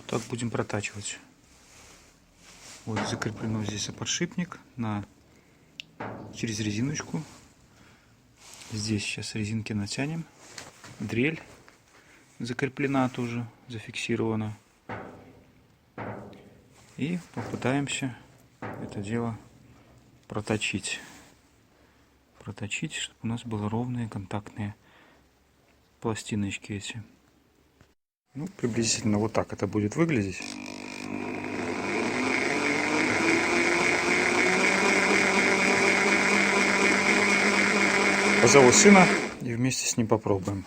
Так будем протачивать. Вот закреплено здесь подшипник через резиночку. Здесь сейчас резинки натянем. Дрель закреплена тоже, зафиксирована. И попытаемся это дело проточить. Чтобы у нас было ровные контактные пластиночки эти. Ну, приблизительно вот так это будет выглядеть. Позову сына и вместе с ним попробуем.